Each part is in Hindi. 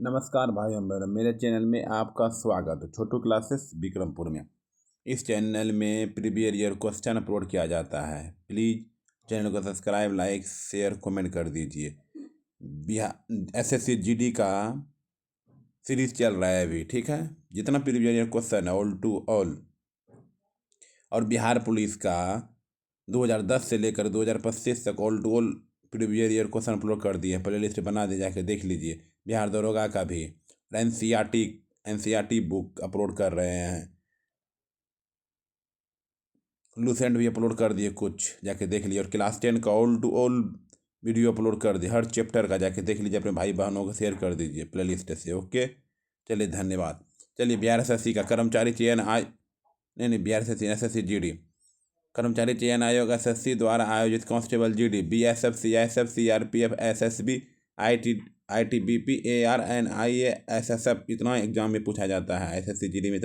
नमस्कार भाई बहनों, मेरे चैनल में आपका स्वागत है। छोटू क्लासेस विक्रमपुर में। इस चैनल में प्रीवियस ईयर क्वेश्चन अपलोड किया जाता है। प्लीज़ चैनल को सब्सक्राइब, लाइक, शेयर, कमेंट कर दीजिए। बिहार एसएससी जीडी का सीरीज चल रहा है अभी, ठीक है। जितना प्रीवियस ईयर क्वेश्चन है ऑल टू ऑल, और बिहार पुलिस का 2010 से लेकर 2025 तक all to all previous year question upload कर दिए। प्ले लिस्ट बना दी, जाके देख लीजिए। बिहार दरोगा का भी एनसीईआरटी बुक अपलोड कर रहे हैं। लूसेंट भी अपलोड कर दिए, कुछ जाके देख लीजिए। और क्लास 10 का all to all video upload कर दिए, हर चैप्टर का जाके देख लीजिए। अपने भाई बहनों को शेयर कर दीजिए प्ले लिस्ट से। ओके, चलिए धन्यवाद। चलिए, बिहार एसएससी का कर्मचारी चयन नहीं, बिहार एसएससी जीडी कर्मचारी चयन आयोग एसएससी द्वारा आयोजित constable GD, BSF, CISF, CRPF, SSB, ITBP, ARNIA, SSF, इतना एग्जाम में पूछा जाता है। एसएससी जीडी में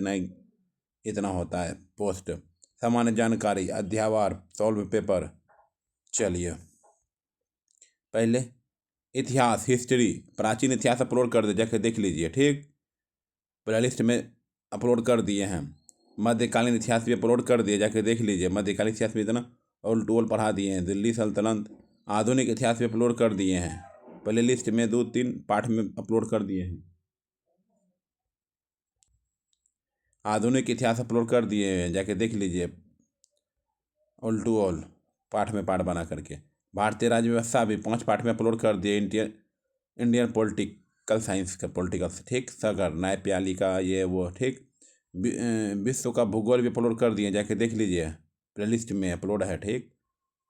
इतना होता है पोस्ट। सामान्य जानकारी, अध्यावार, सॉल्व पेपर। चलिए, पहले इतिहास, हिस्ट्री, प्राचीन इतिहास अपलोड कर दे, जाके देख लीजिए, ठीक। प्ले लिस्ट में अपलोड कर दिए हैं। मध्यकालीन इतिहास भी अपलोड कर दिए, जाके देख लीजिए। मध्यकालीन इतिहास में इतना ऑल टू ऑल पढ़ा दिए हैं। दिल्ली सल्तनत, आधुनिक इतिहास भी अपलोड कर दिए हैं। प्ले लिस्ट में 2-3 पार्ट में अपलोड कर दिए हैं। आधुनिक इतिहास अपलोड कर दिए हैं, जाके देख लीजिए। ऑल टू ऑल पार्ट में पार्ट बना करके। भारतीय राज्य व्यवस्था भी 5 पार्ट में अपलोड कर दिए। इंडियन पॉलिटिकल साइंस का, पॉलिटिकल से, ठीक। सगर, न्यायपालिका, ये वो, ठीक। विश्व का भूगोल भी अपलोड कर दिए, जाके देख लीजिए। प्लेलिस्ट में अपलोड है, ठीक।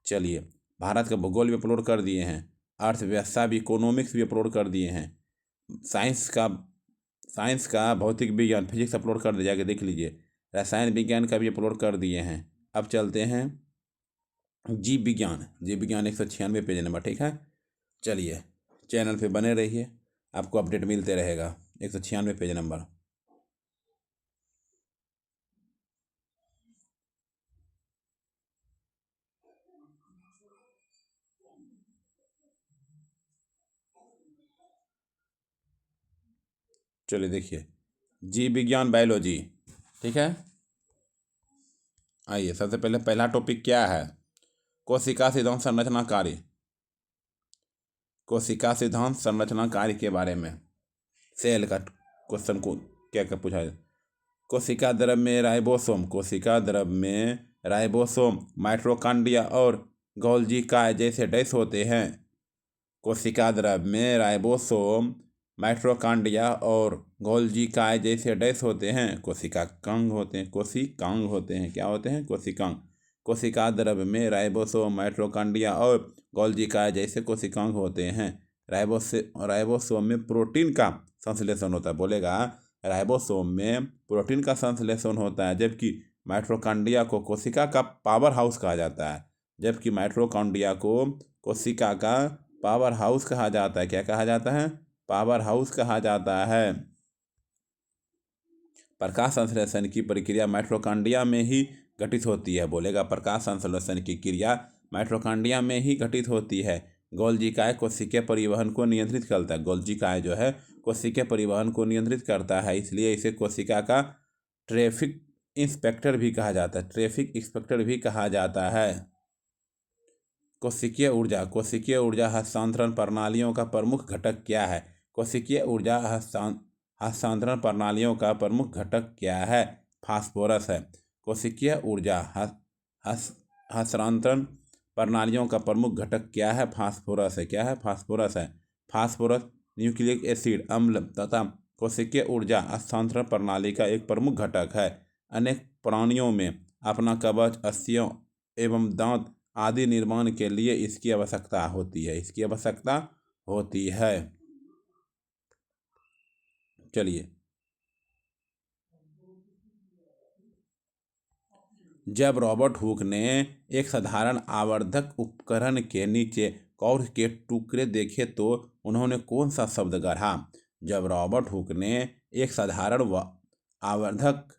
चलिए, भारत का भूगोल भी अपलोड कर दिए हैं। अर्थव्यवस्था भी, इकोनॉमिक्स भी अपलोड कर दिए हैं। साइंस का भौतिक विज्ञान, फिजिक्स अपलोड कर दिए, जाके देख लीजिए। रसायन विज्ञान का भी अपलोड कर दिए हैं। अब चलते हैं जीव विज्ञान 196 पेज नंबर, ठीक है। चलिए, चैनल पे बने रहिए, आपको अपडेट मिलते रहेगा। 196 पेज नंबर। चलिए देखिए, जीव विज्ञान, बायोलॉजी, ठीक है। आइए, सबसे पहले पहला टॉपिक क्या है? कोशिका सिद्धांत संरचना कार्य। कोशिका सिद्धांत संरचना कार्य के बारे में सेल का क्वेश्चन को क्या क्या पूछा है। कोशिका द्रव में राइबोसोम, माइटोकॉन्ड्रिया और गोल्गी काय जैसे डैश होते हैं। कोशिका द्रव में राइबोसोम, माइटोकॉन्ड्रिया और गोल्गी काय जैसे डैश होते हैं। कोशिकांग होते हैं। क्या होते हैं? कोशिकांग। कोशिका द्रव में राइबोसोम, माइटोकॉन्ड्रिया और गोल्गी काय जैसे कोशिकांग होते हैं। राइबोसोम में प्रोटीन का संश्लेषण होता है। बोलेगा, राइबोसोम में प्रोटीन का संश्लेषण होता है, जबकि माइटोकॉन्ड्रिया को कोशिका का पावर हाउस कहा जाता है। पावर हाउस कहा जाता है। क्या कहा जाता है? पावर हाउस कहा जाता है। प्रकाश संश्लेषण की प्रक्रिया माइटोकॉन्ड्रिया में ही घटित होती है। बोलेगा, प्रकाश संश्लेषण की क्रिया माइटोकॉन्ड्रिया में ही घटित होती है। गोल्गी काय कोशिकीय परिवहन को नियंत्रित करता है। गोल्गी काय जो है कोशिकीय परिवहन को नियंत्रित करता है, इसलिए इसे कोशिका का ट्रैफिक इंस्पेक्टर भी कहा जाता है। कोशिकीय ऊर्जा हस्तांतरण प्रणालियों का प्रमुख घटक क्या है? कोशिकीय ऊर्जा हस्तांतरण प्रणालियों का प्रमुख घटक क्या है? फास्फोरस है। कोशिकीय ऊर्जा हस्तांतरण प्रणालियों का प्रमुख घटक क्या है? फास्फोरस है। क्या है? फास्फोरस है। फास्फोरस न्यूक्लिक एसिड अम्ल तथा कोशिकीय ऊर्जा हस्तांतरण प्रणाली का एक प्रमुख घटक है। अनेक प्राणियों में अपना कवच, अस्थियों एवं दांत आदि निर्माण के लिए इसकी आवश्यकता होती है। चलिए, जब रॉबर्ट हुक ने एक साधारण आवर्धक उपकरण के नीचे कॉर्क के टुकड़े देखे तो उन्होंने कौन सा शब्द गढ़ा? जब रॉबर्ट हुक ने एक साधारण आवर्धक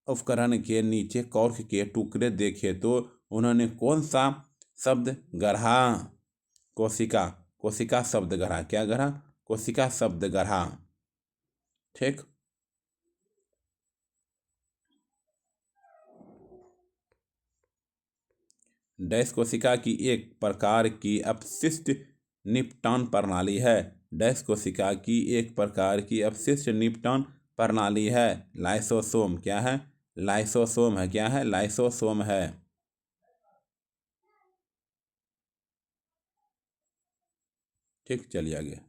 उपकरण के नीचे कॉर्क के टुकड़े देखे तो उन्होंने कौन सा शब्द गढ़ा? कोशिका शब्द गढ़ा। क्या गढ़ा? कोशिका शब्द गढ़ा। ठीक। डैश कोशिका की एक प्रकार की अपशिष्ट निपटान प्रणाली है। डैश कोशिका की एक प्रकार की अपशिष्ट निपटान प्रणाली है। लाइसोसोम। क्या है? लाइसोसोम है। क्या है? लाइसोसोम है। ठीक, चलिए आगे।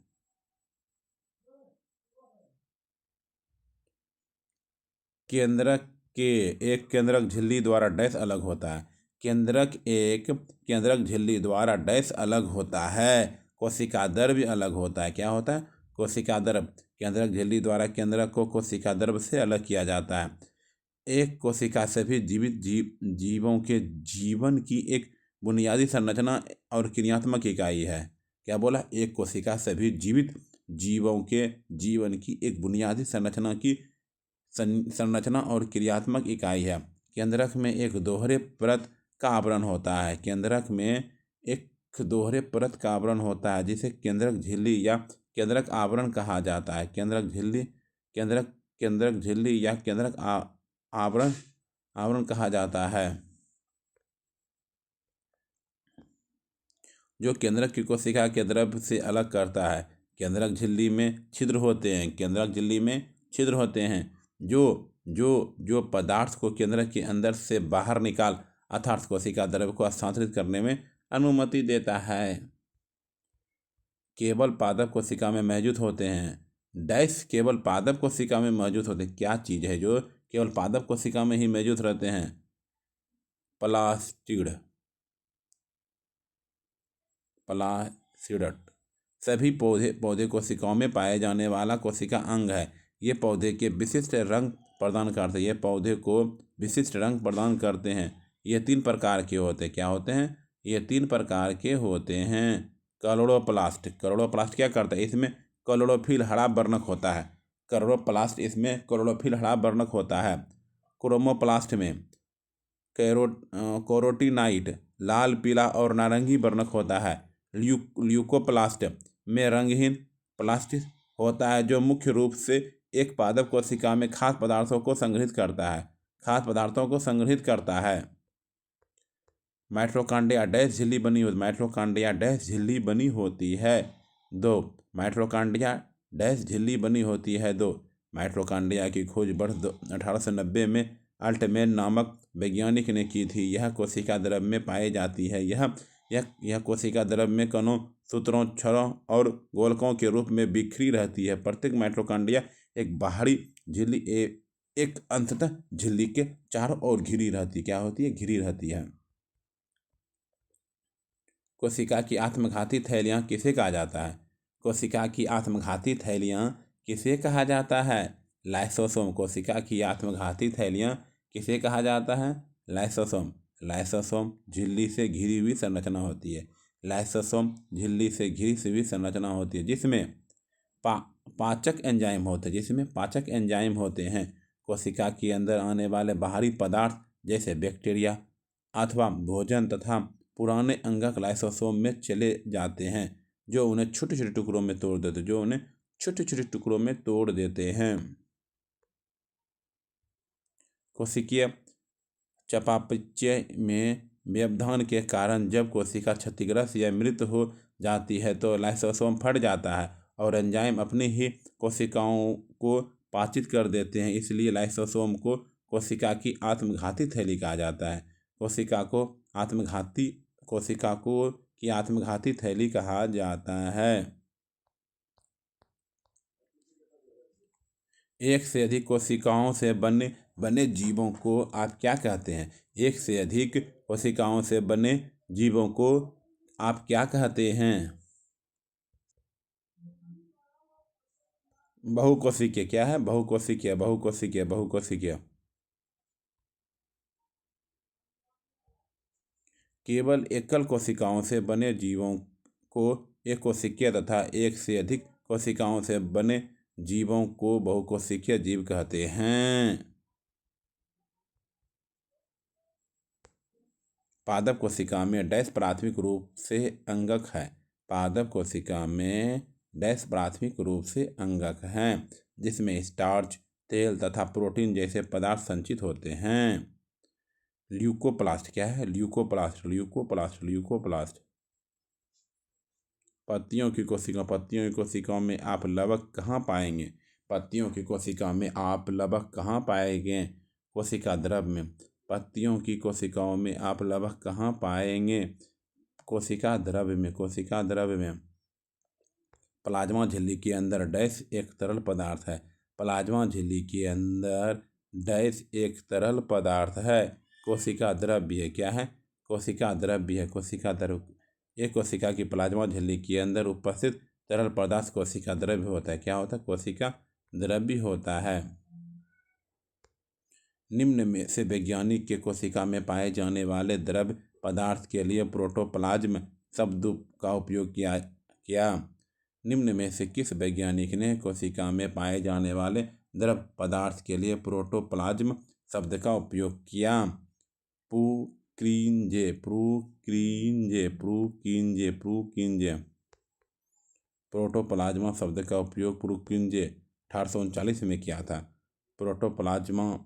केंद्रक के एक केंद्रक झिल्ली द्वारा डैश अलग होता है। केंद्रक झिल्ली द्वारा डैश अलग होता है। कोशिका द्रव्य भी अलग होता है। क्या होता है? कोशिका द्रव्य। केंद्रक झिल्ली द्वारा केंद्रक को कोशिका द्रव्य से अलग किया जाता है। एक कोशिका सभी जीवित जीवों के जीवन की एक बुनियादी संरचना और क्रियात्मक इकाई है। क्या बोला? एक कोशिका सभी जीवित जीवों के जीवन की एक बुनियादी संरचना और क्रियात्मक इकाई है। केंद्रक में एक दोहरे परत का आवरण होता है। केंद्रक में एक दोहरे परत का आवरण होता है जिसे केंद्रक झिल्ली या केंद्रक आवरण कहा जाता है। केंद्रक झिल्ली या केंद्रक आवरण कहा जाता है, जो केंद्रक की कोशिका के द्रव्य से अलग करता है। केंद्रक झिल्ली में छिद्र होते हैं। केंद्रक झिल्ली में छिद्र होते हैं जो जो जो पदार्थ को केंद्रक के अंदर से बाहर निकाल अर्थात कोशिका द्रव्य को स्थानांतरित करने में अनुमति देता है। केवल पादप कोशिका में मौजूद होते हैं। डैश केवल पादप कोशिका में मौजूद होते हैं। क्या चीज़ है जो केवल पादप कोशिका में ही मौजूद रहते हैं? प्लास्टिड। प्लासिडट सभी पौधे कोशिकाओं में पाए जाने वाला कोशिका अंग है। ये पौधे के विशिष्ट रंग प्रदान करते हैं। ये पौधे को विशिष्ट रंग प्रदान करते हैं। ये 3 प्रकार के होते हैं। क्या होते हैं? ये 3 प्रकार के होते हैं। क्लोरोप्लास्ट। क्लोरोप्लास्ट क्या करता है? इसमें क्लोरोफिल हरा वर्णक होता है। क्लोरोप्लास्ट इसमें क्लोरोफिल हरा वर्णक होता है। क्रोमोप्लास्ट में कैरोटीनाइट लाल, पीला और नारंगी वर्णक होता है। ल्यूकोप्लास्ट में रंगहीन प्लास्ट होता है जो मुख्य रूप से एक पादप कोशिका में खाद्य पदार्थों को संग्रहित करता है। माइटोकॉन्ड्रिया डैश झिल्ली बनी होती। माइटोकॉन्ड्रिया डैश झिल्ली बनी होती है। 2 माइटोकॉन्ड्रिया डैश झिल्ली बनी होती है। 2 माइटोकॉन्ड्रिया की खोज वर्ष 1890 में अल्टमैन नामक वैज्ञानिक ने की थी। यह कोशिका द्रव्य में पाई जाती है। यह कोशिका द्रव्य में कणों, सूत्रों, छड़ों और गोलकों के रूप में बिखरी रहती है। प्रत्येक माइटोकॉन्ड्रिया एक बाहरी झिल्ली एक अंततः झिल्ली के चारों ओर घिरी रहती। क्या होती है? घिरी रहती है। कोशिका की आत्मघाती थैलियाँ किसे कहा जाता है? कोशिका की आत्मघाती थैलियाँ किसे कहा जाता है? लाइसोसोम। कोशिका की आत्मघाती थैलियाँ किसे कहा जाता है? लाइसोसोम। लाइसोसोम झिल्ली से घिरी हुई संरचना होती है। लाइसोसोम झिल्ली से घिरी हुई संरचना होती है जिसमें पाचक एंजाइम होते हैं। कोशिका के अंदर आने वाले बाहरी पदार्थ जैसे बैक्टीरिया अथवा भोजन तथा पुराने अंगक लाइसोसोम में चले जाते हैं जो उन्हें छोटे छोटे टुकड़ों में तोड़ देते हैं। कोशिकीय चयापचय में व्यवधान के कारण जब कोशिका क्षतिग्रस्त या मृत हो जाती है तो लाइसोसोम फट जाता है और एंजाइम अपनी ही कोशिकाओं को पाचित कर देते हैं। इसलिए लाइसोसोम को कोशिका की आत्मघाती थैली कहा जाता है। कोशिका को की आत्मघाती थैली कहा जाता है। एक से अधिक कोशिकाओं से बने जीवों को आप क्या कहते हैं? एक से अधिक कोशिकाओं से बने जीवों को आप क्या कहते हैं? बहुकोशिकीय। क्या है? बहुकोशिकीय। केवल एकल कोशिकाओं से बने जीवों को एक कोशिकीय तथा एक से अधिक कोशिकाओं से बने जीवों को बहुकोशिकीय जीव कहते हैं। पादप कोशिका में डैश प्राथमिक रूप से अंगक है। पादप कोशिका में डैश प्राथमिक रूप से अंगक हैं, जिसमें स्टार्च, तेल तथा प्रोटीन जैसे पदार्थ संचित होते हैं। ल्यूकोप्लास्ट क्या है? ल्यूकोप्लास्ट पत्तियों की कोशिकाओं में आप लवक कहाँ पाएंगे? पत्तियों की कोशिका में आप लवक कहाँ पाएंगे? कोशिका द्रव में। पत्तियों की कोशिकाओं में आप लवक कहाँ पाएंगे? कोशिका द्रव में। प्लाज्मा झिल्ली के अंदर डैश एक तरल पदार्थ है। प्लाज्मा झिल्ली के अंदर डैश एक तरल पदार्थ है। कोशिका द्रव्य क्या है? कोशिका द्रव्य। एक कोशिका की प्लाज्मा झिल्ली के अंदर उपस्थित तरल पदार्थ कोशिका द्रव्य होता है। क्या होता है? कोशिका द्रव्य होता है। निम्न में से वैज्ञानिक के कोशिका में पाए जाने वाले द्रव्य पदार्थ के लिए प्रोटोप्लाज्म शब्द का उपयोग किया। निम्न में से किस वैज्ञानिक ने कोशिका में पाए जाने वाले द्रव पदार्थ के लिए प्रोटोप्लाज्म शब्द का उपयोग किया? प्रुकिंजे। प्रोटोप्लाज्मा शब्द का उपयोग प्रुकिंजे 1839 में किया था। प्रोटोप्लाज्मा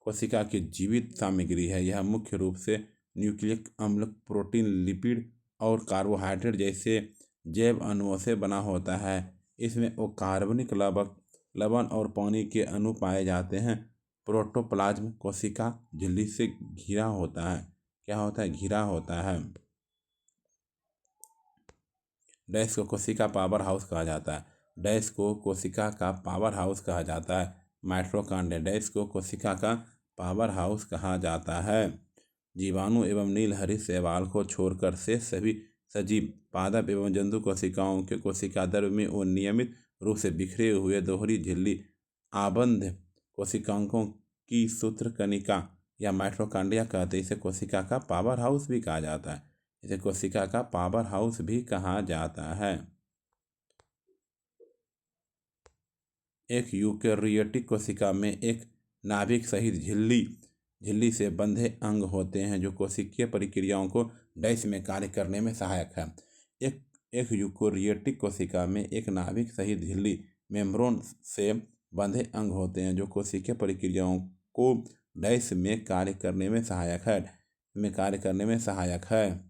कोशिका की जीवित सामग्री है। यह मुख्य रूप से न्यूक्लिक अम्ल, प्रोटीन, लिपिड और कार्बोहाइड्रेट जैसे जैव अणुओं से बना होता है। इसमें अकार्बनिक लवण और पानी के अणु पाए जाते हैं। प्रोटोप्लाज्म कोशिका झिल्ली से घिरा होता है। क्या होता है? घिरा होता है। डैश को कोशिका पावर हाउस कहा जाता है। डैश को कोशिका का पावर हाउस कहा जाता है। माइटोकॉन्ड्रिया। डैश को कोशिका का पावर हाउस कहा जाता है। जीवाणु एवं नीलहरित शैवाल को छोड़कर से सभी सजीव, पादप एवं जंतु कोशिकाओं के कोशिका द्रव्य में वो नियमित रूप से बिखरे हुए दोहरी झिल्ली आबद्ध कोशिकाओं की सूत्रकणिका या माइटोकॉन्ड्रिया कहते हैं। इसे कोशिका का पावर हाउस भी कहा जाता है। इसे कोशिका का पावर हाउस भी कहा जाता है। एक यूकेरियोटिक कोशिका में एक नाभिक सहित झिल्ली से बंधे अंग होते हैं जो कोशिकीय प्रक्रियाओं को डैश में कार्य करने में सहायक है। एक यूकेरियोटिक कोशिका में एक नाभिक सहित झिल्ली मेम्ब्रेन से बंधे अंग होते हैं जो कोशिकीय प्रक्रियाओं को डैश में कार्य करने में सहायक है।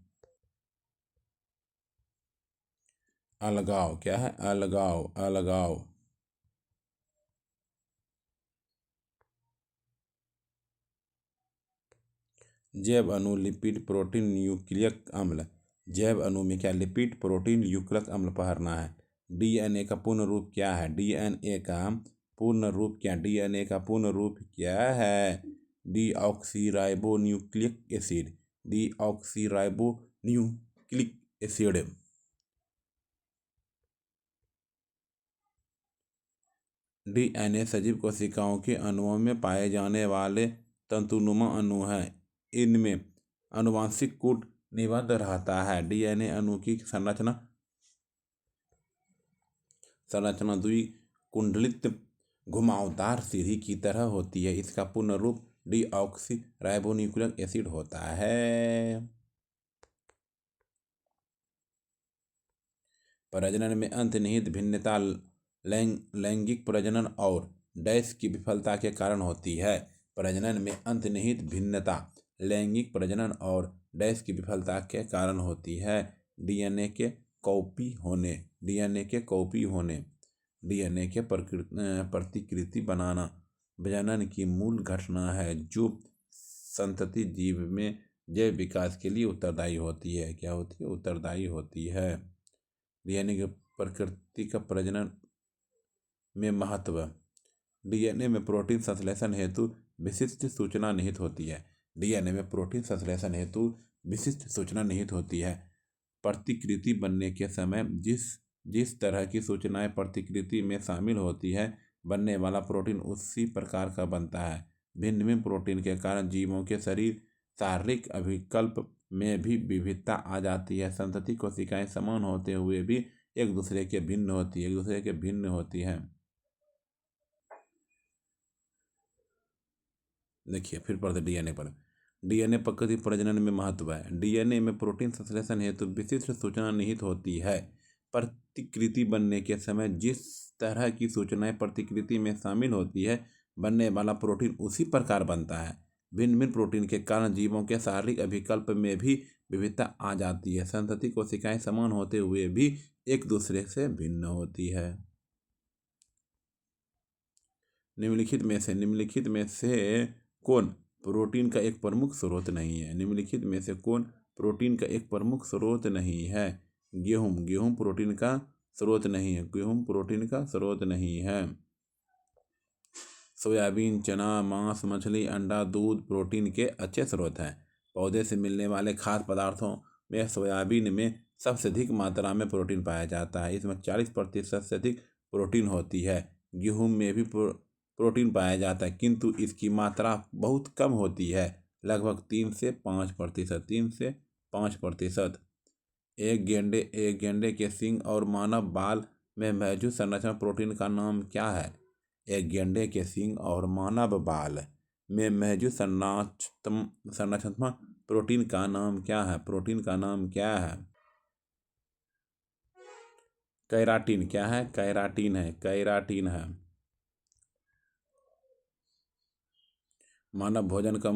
अलगाव क्या है? अलगाव जैव अणु, लिपिड, प्रोटीन, न्यूक्लिक अम्ल। जैव अणु में क्या? लिपिड, प्रोटीन, न्यूक्लिक अम्ल पहरना है। डीएनए का पूर्ण रूप क्या है? डीएनए का पूर्ण रूप क्या है? Deoxyribonucleic acid. डीएनए सजीव कोशिकाओं के अणुओं में पाए जाने वाले तंतुनुमा अणु हैं। इनमें आनुवंशिक कूट निबंध रहता है। डीएनए अणु की संरचना द्विकुंडलित घुमावदार सीढ़ी की तरह होती है। इसका पूर्ण रूप डीऑक्सीराइबोन्यूक्लिक एसिड होता है। प्रजनन में अंतर्निहित भिन्नता लैंगिक प्रजनन और डैश की विफलता के कारण होती है। प्रजनन में अंतर्निहित भिन्नता लैंगिक प्रजनन और डैश की विफलता के कारण होती है। डीएनए के कॉपी होने, डीएनए के प्रतिकृति बनाना प्रजनन की मूल घटना है जो संतति जीव में जैव विकास के लिए उत्तरदायी होती है। क्या होती है? उत्तरदायी होती है। डीएनए की प्रकृति का प्रजनन में महत्व। डीएनए में प्रोटीन संश्लेषण हेतु विशिष्ट सूचना निहित होती है। डीएनए में प्रोटीन संश्लेषण हेतु विशिष्ट सूचना निहित होती है। प्रतिकृति बनने के समय जिस तरह की सूचनाएं प्रतिकृति में शामिल होती है, बनने वाला प्रोटीन उसी प्रकार का बनता है। भिन्न भिन्न प्रोटीन के कारण जीवों के शारीरिक अभिकल्प में भी विविधता आ जाती है। संतति कोशिकाएं समान होते हुए भी एक दूसरे के भिन्न होती है। देखिए फिर पढ़ते डीएनए पर। डीएनए प्रकृति प्रजनन में महत्व है। डीएनए में प्रोटीन संश्लेषण हेतु विशिष्ट सूचना निहित होती है। प्रतिकृति बनने के समय जिस तरह की सूचनाएं प्रतिकृति में शामिल होती है, बनने वाला प्रोटीन उसी प्रकार बनता है। भिन्न भिन्न प्रोटीन के कारण जीवों के शारीरिक अभिकल्प में भी विविधता आ जाती है। संतति कोशिकाएं समान होते हुए भी एक दूसरे से भिन्न होती है। निम्नलिखित में से कौन प्रोटीन का एक प्रमुख स्रोत नहीं है? निम्नलिखित में से कौन प्रोटीन का एक प्रमुख स्रोत नहीं है? गेहूं प्रोटीन का स्रोत नहीं है। गेहूं प्रोटीन का स्रोत नहीं है। सोयाबीन, चना, मांस, मछली, अंडा, दूध प्रोटीन के अच्छे स्रोत हैं। पौधे से मिलने वाले खाद्य पदार्थों में सोयाबीन में सबसे अधिक मात्रा में प्रोटीन पाया जाता है। इसमें 40% से अधिक प्रोटीन होती है। गेहूं में भी प्रोटीन पाया जाता है, किंतु इसकी मात्रा बहुत कम होती है, लगभग 3 से 5%। एक गेंडे के सींग और मानव बाल में मौजूद संरचना प्रोटीन का नाम क्या है? एक गेंडे के सींग और मानव बाल में मौजूद संरचनात्मक प्रोटीन का नाम क्या है? प्रोटीन का नाम क्या है? कैराटीन। क्या है? कैराटीन है। मानव भोजन का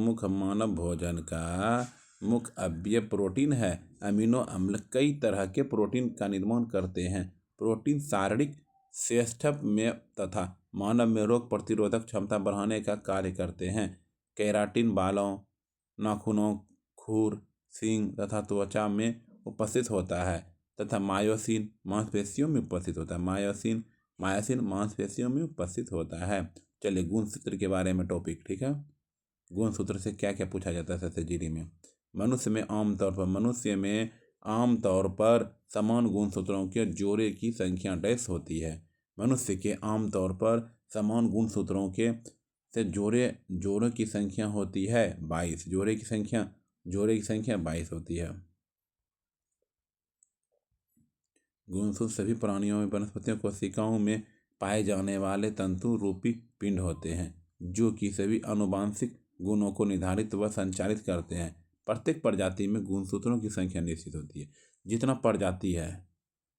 मुख्य अवयव प्रोटीन है। अमीनो अम्ल कई तरह के प्रोटीन का निर्माण करते हैं। प्रोटीन शारीरिक स्वास्थ्य में तथा मानव में रोग प्रतिरोधक क्षमता बढ़ाने का कार्य करते हैं। केराटिन बालों, नाखूनों, खुर, सींग तथा त्वचा में उपस्थित होता है तथा मायोसिन मांसपेशियों में उपस्थित होता है। मायोसिन मांसपेशियों में उपस्थित होता है। चलिए गुणसूत्र के बारे में टॉपिक, ठीक है। गुणसूत्र से क्या क्या पूछा जाता है सर्जरी में? मनुष्य में आमतौर पर समान गुणसूत्रों के जोड़े की संख्या डैश होती है। मनुष्य के आमतौर पर समान गुणसूत्रों के से जोड़ों की संख्या होती है 22। जोड़े की संख्या 22 होती है। गुणसूत्र सभी प्राणियों में, वनस्पतियों, कोशिकाओं में पाए जाने वाले तंतु रूपी पिंड होते हैं, जो कि सभी आनुवंशिक गुणों को निर्धारित व संचालित करते हैं। प्रत्येक प्रजाति में गुणसूत्रों की संख्या निश्चित होती है। जितना प्रजाति है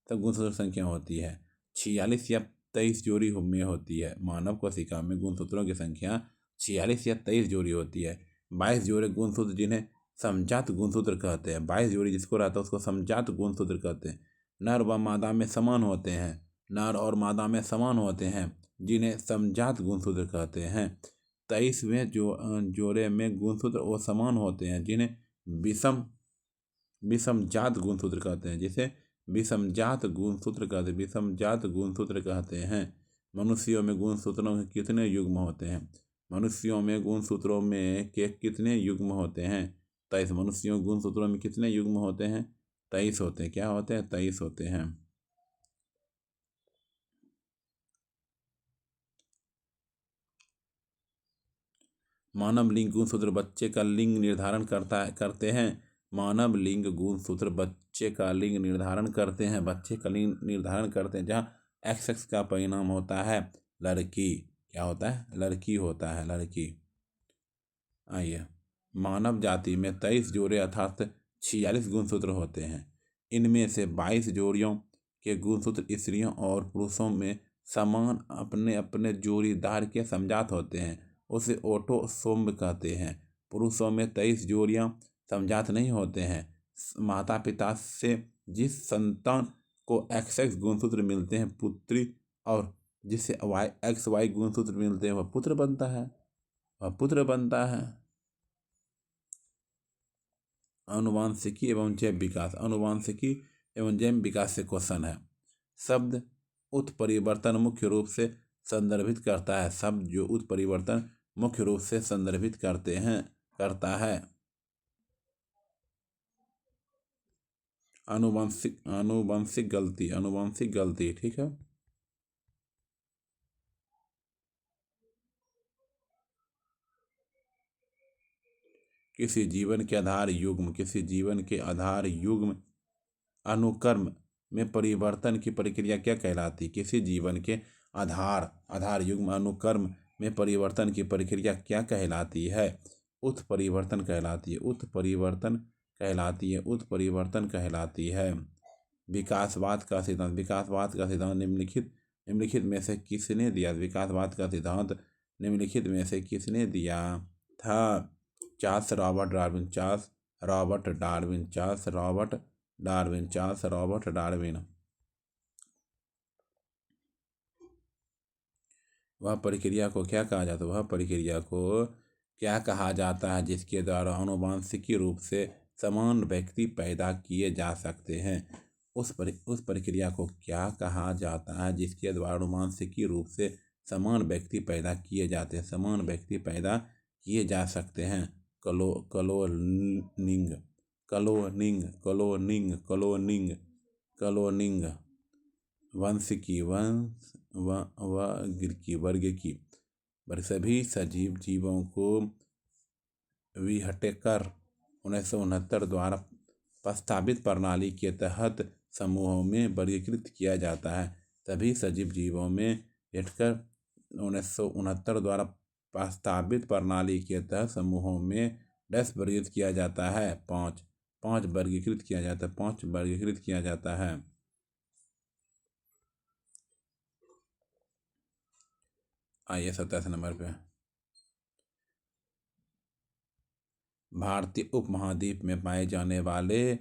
तब गुणसूत्र संख्या होती है 46 या 23 जोड़ी में होती है। मानव कोशिका में गुणसूत्रों की संख्या 46 या 23 जोड़ी होती है। 22 जोड़े गुणसूत्र जिन्हें समजात गुणसूत्र कहते हैं। 22 जोड़ी जिसको रहता है उसको समजात गुणसूत्र कहते हैं। नर और मादा में समान होते हैं जिन्हें समजात गुणसूत्र कहते हैं। 23वें जोड़े में गुणसूत्र वो समान होते हैं जिन्हें विषमजात गुणसूत्र कहते हैं। जिसे विषमजात गुणसूत्र कहते हैं। मनुष्यों में गुणसूत्रों के कितने युग्म होते हैं? मनुष्यों में गुणसूत्रों में के कितने युग्म होते हैं? 23। मनुष्यों गुणसूत्रों में कितने युग्म होते हैं? 23 होते हैं। क्या होते हैं? 23 होते हैं। मानव लिंग गुणसूत्र बच्चे का लिंग निर्धारण करते हैं। मानव लिंग गुणसूत्र बच्चे का लिंग निर्धारण करते हैं। जहाँ XX का परिणाम होता है लड़की। क्या होता है? लड़की होता है, लड़की। आइए, मानव जाति में 23 जोड़े अर्थात 46 गुणसूत्र होते हैं। इनमें से 22 जोड़ियों के गुणसूत्र स्त्रियों और पुरुषों में समान अपने अपने जोड़ीदार के समजात होते हैं, उसे ऑटोसोम कहते हैं। पुरुषों में 23 जोड़ियां समजात नहीं होते हैं। माता पिता से जिस संतान को XX गुणसूत्र मिलते हैं पुत्री, और जिसे XY गुणसूत्र मिलते हैं वह पुत्र बनता है। आनुवांशिकी एवं जैव विकास से क्वेश्चन है। शब्द उत्परिवर्तन मुख्य रूप से संदर्भित करता है। शब्द जो उत्परिवर्तन मुख्य रूप से संदर्भित करता है। आनुवंशिक गलती, ठीक है। किसी जीवन के आधार युग्म अनुक्रम में परिवर्तन की प्रक्रिया क्या कहलाती है? किसी जीवन के आधार युग्म अनुक्रम में परिवर्तन की प्रक्रिया क्या कहलाती है? उत्परिवर्तन कहलाती है। विकासवाद का सिद्धांत निम्नलिखित में से किसने दिया? विकासवाद का सिद्धांत निम्नलिखित में से किसने दिया था? Charles Robert Darwin. वह प्रक्रिया को क्या कहा जाता है जिसके द्वारा आनुवंशिकी रूप से समान व्यक्ति पैदा किए जा सकते हैं? उस प्रक्रिया को क्या कहा जाता है जिसके द्वारा आनुवंशिकी रूप से समान व्यक्ति पैदा किए जा सकते हैं? क्लोनिंग। वर्ग की सभी सजीव जीवों को विहटेकर 1969 द्वारा प्रस्तावित प्रणाली के तहत समूहों में वर्गीकृत किया जाता है। सभी सजीव जीवों में विहटकर 1969 द्वारा प्रस्तावित प्रणाली के तहत समूहों में वर्गीकृत किया जाता है। 5 वर्गीकृत किया जाता है। आइए 27 नंबर पे। भारतीय उपमहाद्वीप में पाए जाने वाले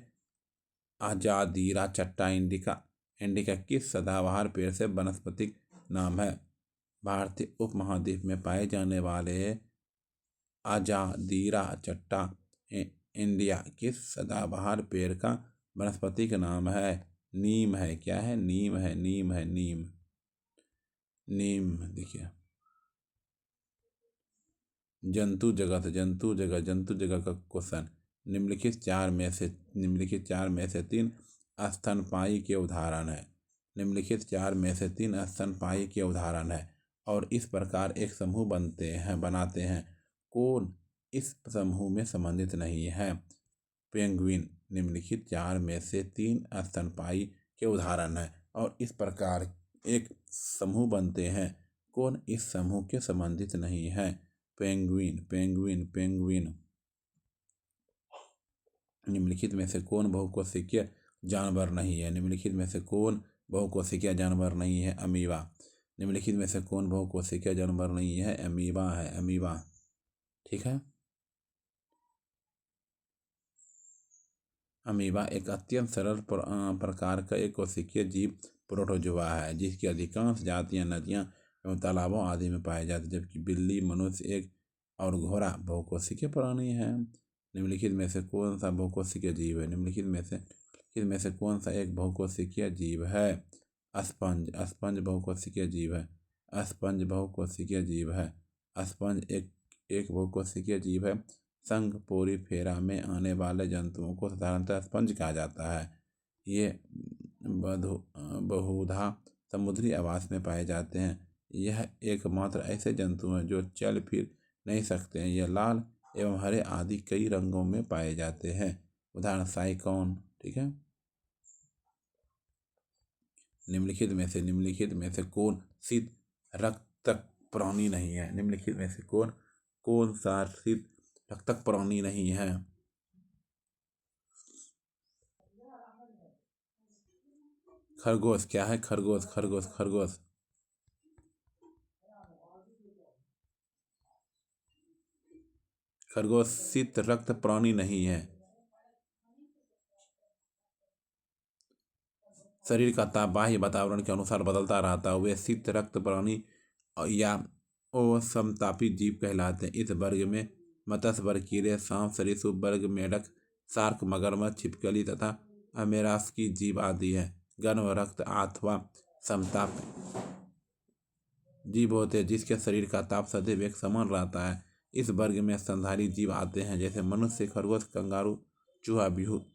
अजादीरा चट्टा इंडिका किस सदाबहार पेड़ से वनस्पतिक नाम है? भारतीय उपमहाद्वीप में पाए जाने वाले अजादीरा चट्टा इंडिया किस सदाबहार पेड़ का वनस्पतिक नाम है? नीम है। क्या है? नीम। देखिए, जंतु जगह का क्वेश्चन। निम्नलिखित चार में से 3 स्तनपायी के उदाहरण है और इस प्रकार एक समूह बनाते हैं। कौन इस समूह में संबंधित नहीं है? पेंगुइन। निम्नलिखित 4 में से 3 स्तनपायी के उदाहरण है और इस प्रकार एक समूह बनते हैं। कौन इस समूह के संबंधित नहीं है? पेंगुइन। निम्नलिखित में से कौन बहुकोशिकीय जानवर नहीं है? अमीबा। निम्नलिखित में से कौन बहुकोशिकीय जानवर नहीं है? अमीबा। ठीक है। अमीबा एक अत्यंत सरल प्रकार का एक कोशिकीय जीव प्रोटोजोआ है जिसकी अधिकांश जातियां नदियां एवं तालाबों आदि में पाए जाते हैं, जबकि बिल्ली, मनुष्य और घोड़ा बहुकोशिकीय प्राणी है। निम्नलिखित में से कौन सा बहुकोशिकीय जीव है? निम्नलिखित में से कौन सा एक बहुकोशिकीय जीव है? स्पंज बहुकोशिकीय जीव है। स्पंज एक बहुकोशिकीय जीव है। संघ पोरीफेरा में आने वाले जंतुओं को साधारणतः स्पंज कहा जाता है। ये बहुधा समुद्री आवास में पाए जाते हैं। यह एकमात्र ऐसे जंतु हैं जो चल फिर नहीं सकते हैं। यह लाल एवं हरे आदि कई रंगों में पाए जाते हैं। उदाहरण साइकॉन। ठीक है। निम्नलिखित में से कौन शीत रक्तक प्राणी नहीं है? निम्नलिखित में से कौन सा शीत रक्तक प्राणी नहीं है? खरगोश। क्या है? खरगोश। खरगोश शीत रक्त प्राणी नहीं है। शरीर का ताप बाह्य वातावरण के अनुसार बदलता रहता है। वे शीत रक्त प्राणी या असमतापी जीव कहलाते हैं। इस वर्ग में मत्स्य वर्ग कीड़े, सांप, सरीसृप वर्ग मेढक, शार्क, मगरमच्छ, छिपकली तथा अमेरास्की जीव आदि हैं। गर्म रक्त अथवा समताप जीव होते हैं जिसके शरीर का ताप सदैव एक समान रहता है। इस वर्ग में स्तनधारी जीव आते हैं जैसे मनुष्य, खरगोश, कंगारू, चूहा, बिहू।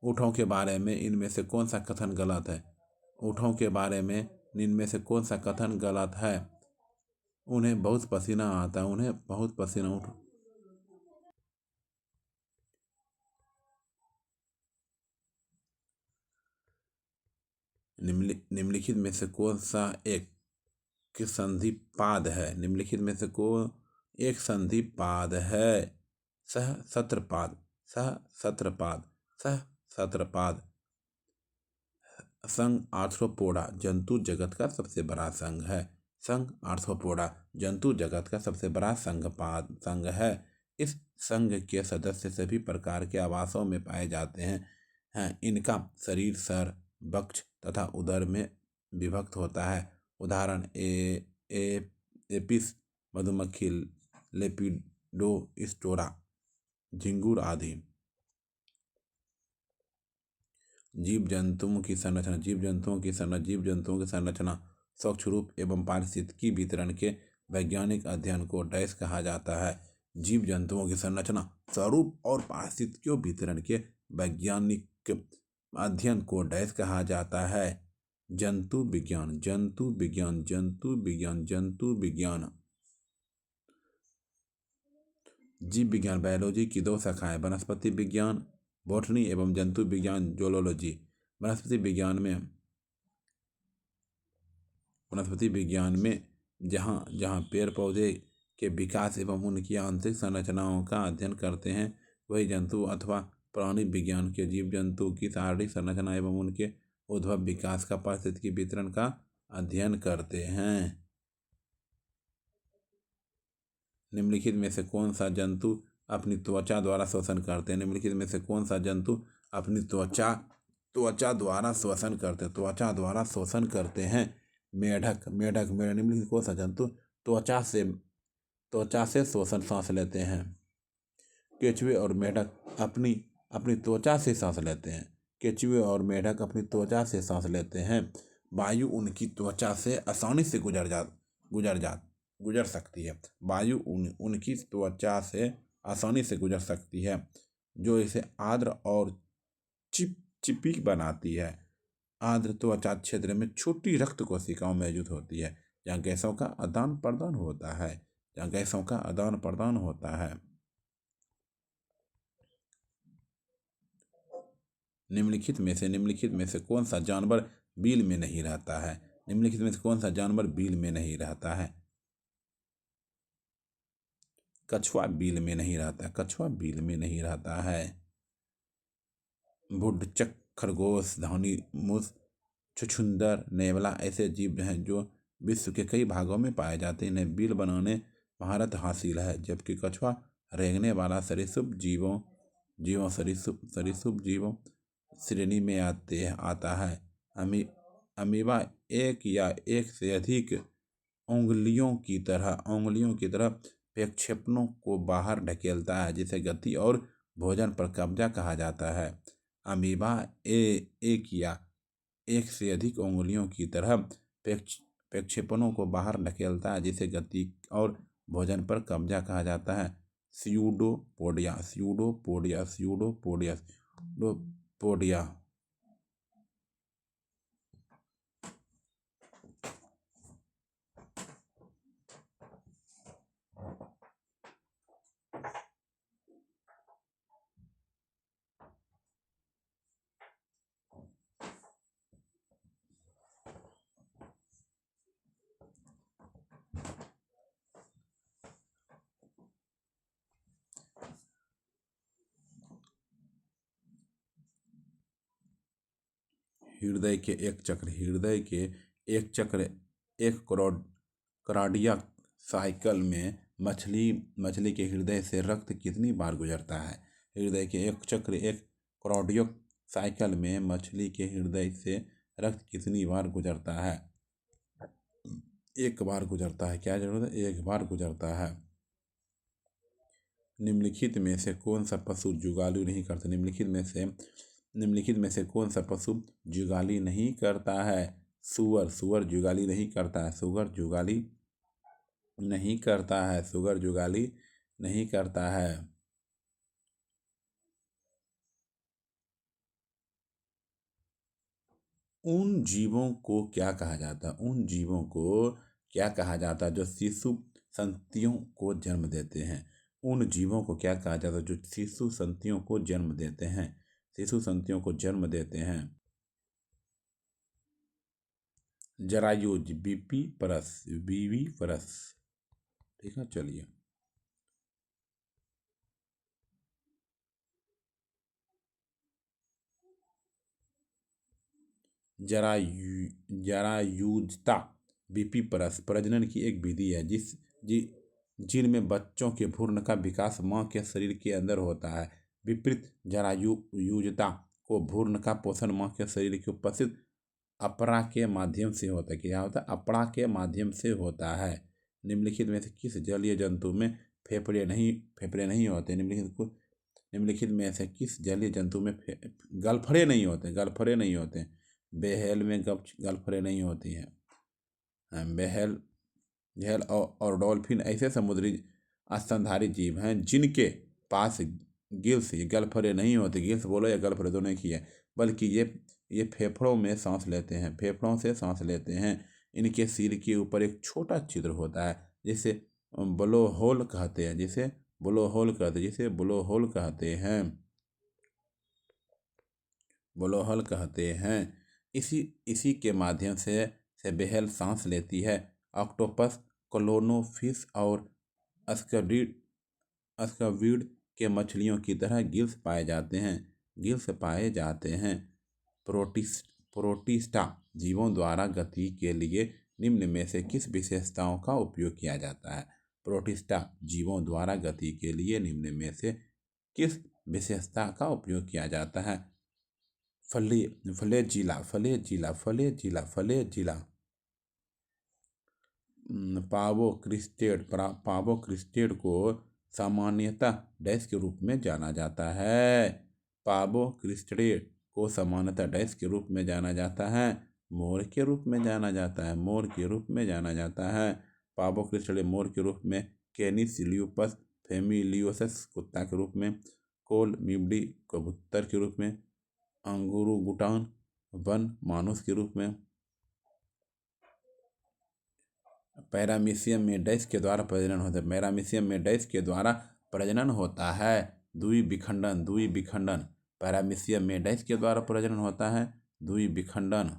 ऊँटों के बारे में इनमें से कौन सा कथन गलत है? ऊँटों के बारे में इनमें से कौन सा कथन गलत है? उन्हें बहुत पसीना आता है। निम्नलिखित में से कौन सा एक संधिपाद है? निम्नलिखित में से कौन एक संधिपाद है? सहस्त्रपाद। सत्रपाद। संघ आर्थ्रोपोडा जंतु जगत का सबसे बड़ा संघ है। संघ आर्थ्रोपोडा जंतु जगत का सबसे बड़ा संघ है। इस संघ के सदस्य सभी प्रकार के आवासों में पाए जाते हैं। इनका शरीर सर, वक्ष तथा उदर में विभक्त होता है। उदाहरण एपिस मधुमक्खी, लेपिडोस्टोरा, झिंगुर आदि। जीव जंतुओं की संरचना स्वच्छ रूप एवं पारिस्थितिकी वितरण के वैज्ञानिक अध्ययन को डैश कहा जाता है। जीव जंतुओं की संरचना, स्वरूप और पारिस्थितिकी वितरण के वैज्ञानिक अध्ययन को डैश कहा जाता है। जंतु विज्ञान। जीव विज्ञान बायोलॉजी की दो शाखाएं, वनस्पति विज्ञान बॉटनी एवं जंतु विज्ञान जूलॉजी। वनस्पति विज्ञान में जहाँ पेड़ पौधे के विकास एवं उनकी आंतरिक संरचनाओं का अध्ययन करते हैं, वही जंतु अथवा प्राणी विज्ञान के जीव जंतु की शारीरिक संरचना एवं उनके उद्भव, विकास का, पारिस्थितिकी वितरण का अध्ययन करते हैं। निम्नलिखित में से कौन सा जंतु अपनी त्वचा द्वारा श्वसन करते हैं? निम्नलिखित में से कौन सा जंतु अपनी त्वचा द्वारा श्वसन करते हैं? मेढक। निम्नलिखित कौन सा जंतु त्वचा से श्वसन सांस लेते हैं? केचुए और मेढक अपनी त्वचा से सांस लेते हैं। वायु उनकी त्वचा से आसानी से गुजर सकती है। वायु उनकी त्वचा से आसानी से गुजर सकती है, जो इसे आर्द्र और चिपचिपी बनाती है। आर्द्र त्वचा क्षेत्र में छोटी रक्त कोशिकाएं मौजूद होती है, जहाँ गैसों का आदान प्रदान होता है। निम्नलिखित में से कौन सा जानवर बिल में नहीं रहता है? कछुआ बिल में नहीं रहता है। वुडचक, खरगोश, धानी मूस, छछूंदर, नेवला ऐसे जीव हैं जो विश्व के कई भागों में पाए जाते हैं। इन्हें बिल बनाने महारत हासिल है, जबकि कछुआ रेंगने वाला सरीसृप जीवों श्रेणी में आता है। अमीबा एक या एक से अधिक उंगलियों की तरह प्रक्षेपणों को बाहर ढकेलता है, जिसे गति और भोजन पर कब्जा कहा जाता है। अमीबा एक या एक से अधिक उंगलियों की तरह प्रक्षेपणों को बाहर ढकेलता है, जिसे गति और भोजन पर कब्जा कहा जाता है। स्यूडोपोडिया। हृदय के एक चक्र एक कार्डियक साइकिल में मछली के हृदय से रक्त कितनी बार गुजरता है? हृदय के एक चक्र एक कार्डियक साइकिल में मछली के हृदय से रक्त कितनी बार गुजरता है? एक बार गुजरता है। क्या जरूरत है? एक बार गुजरता है। निम्नलिखित में से कौन सा पशु जुगाली नहीं करता? निम्नलिखित में से कौन सा पशु जुगाली नहीं करता है? सुअर जुगाली नहीं करता है। सुअर जुगाली नहीं करता है। उन जीवों को क्या कहा जाता है जो शिशु संततियों को जन्म देते हैं? उन जीवों को क्या कहा जाता है जो शिशु संततियों को जन्म देते हैं? जरायुज, बीवी परस। ठीक है, चलिए। जरायुजता विपिपरस प्रजनन की एक विधि है जिनमें बच्चों के भ्रूण का विकास मां के शरीर के अंदर होता है। विपरीत जरायुजता को भ्रूण का पोषण मां के शरीर के उपस्थित अपरा के माध्यम से होता है। क्या होता है? अपरा के माध्यम से होता है। निम्नलिखित में से किस जलीय जंतु में फेफड़े नहीं होते? निम्नलिखित में से किस जलीय जंतु में गलफड़े नहीं होते? बेहेल में गलफड़े नहीं होती हैं। बेहेल झेल और डॉल्फिन ऐसे समुद्री स्तनधारी जीव हैं जिनके पास गिल्स, गलफड़े नहीं होते। गिल्स बोलो या गलफड़े दोनों की है, बल्कि ये फेफड़ों में सांस लेते हैं, फेफड़ों से सांस लेते हैं। इनके सिर के ऊपर एक छोटा छिद्र होता है जिसे ब्लोहोल कहते हैं, ब्लोहोल कहते हैं। इसी के माध्यम से बेहल सांस लेती है। ऑक्टोपस, क्लोनोफिश और स्क्विड के मछलियों की तरह गिल्स पाए जाते हैं। प्रोटिस्टा जीवों द्वारा गति के लिए निम्न में से किस विशेषताओं का उपयोग किया जाता है? प्रोटिस्टा जीवों द्वारा गति के लिए निम्न में से किस विशेषता का उपयोग किया जाता है? फ्लैजिला। पावोक्रिस्टेड को सामान्यतः डैश के रूप में जाना जाता है। मोर के रूप में जाना जाता है। पावोक्रिस्टेड मोर के रूप में, कैनिस ल्यूपस फेमिलियोसस कुत्ता के रूप में, कोलमिडी कबूतर के रूप में, अंगुरुगुटान वन मानुस के रूप में। पैरामीशियम में डैश के द्वारा प्रजनन होता है। द्विविखंडन। पैरामीशियम में डैश के द्वारा प्रजनन होता है। द्विविखंडन।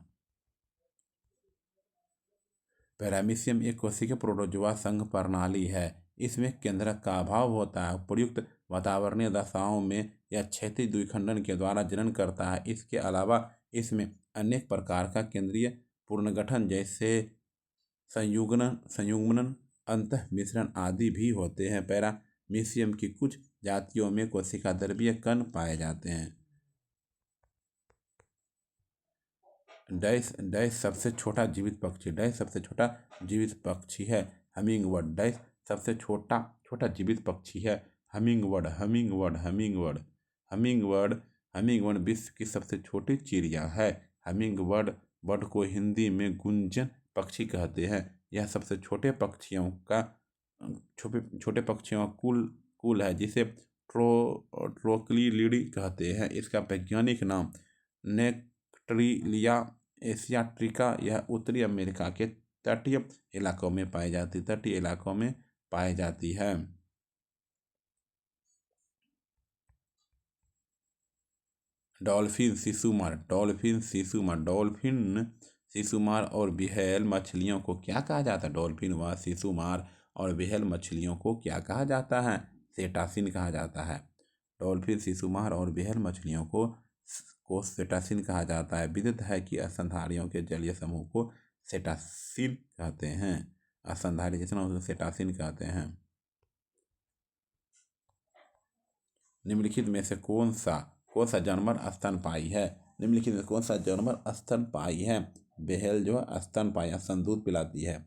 पैरामीशियम एक कोशिकीय प्रोटोजोआ संघ प्रणाली है। इसमें केंद्रक का अभाव होता है। उपयुक्त वातावरणीय दशाओं में यह क्षैतिज द्विखंडन के द्वारा जनन करता है। इसके अलावा इसमें अनेक प्रकार का केंद्रीय पुनर्गठन जैसे संयुग्मन, अंतःमिश्रण आदि भी होते हैं। पैरामीशियम की कुछ जातियों में कोशिका द्रव्य कण पाए जाते हैं। डैश सबसे छोटा जीवित पक्षी है। हमिंगबर्ड। डैश सबसे छोटा जीवित पक्षी है। हमिंगबर्ड विश्व की सबसे छोटी चिड़िया है। बर्ड को हिंदी में गुंजन पक्षी कहते हैं। यह सबसे छोटे पक्षियों का कुल है जिसे ट्रोक्लिलिडी कहते हैं। इसका वैज्ञानिक नाम नेक्टरिलिया एशियाटिका। यह उत्तरी अमेरिका के तटीय इलाकों में पाई जाती है। डॉल्फिन शिशुमार और बेहेल मछलियों को क्या कहा जाता है? डॉल्फिन व शिशुमार और बेहेल मछलियों को क्या कहा जाता है? सेटासिन कहा जाता है। डॉल्फिन, शिशुमार और बेहेल मछलियों को सेटासिन कहा जाता है। विदित है कि स्तनधारियों के जलीय समूह को सेटासिन कहते हैं। स्तनधारी जितना उसको सेटासिन कहते हैं। निम्नलिखित में से कौन सा जानवर स्तनपायी है? बेहेल जो स्तनपायी, स्तन दूध पिलाती है।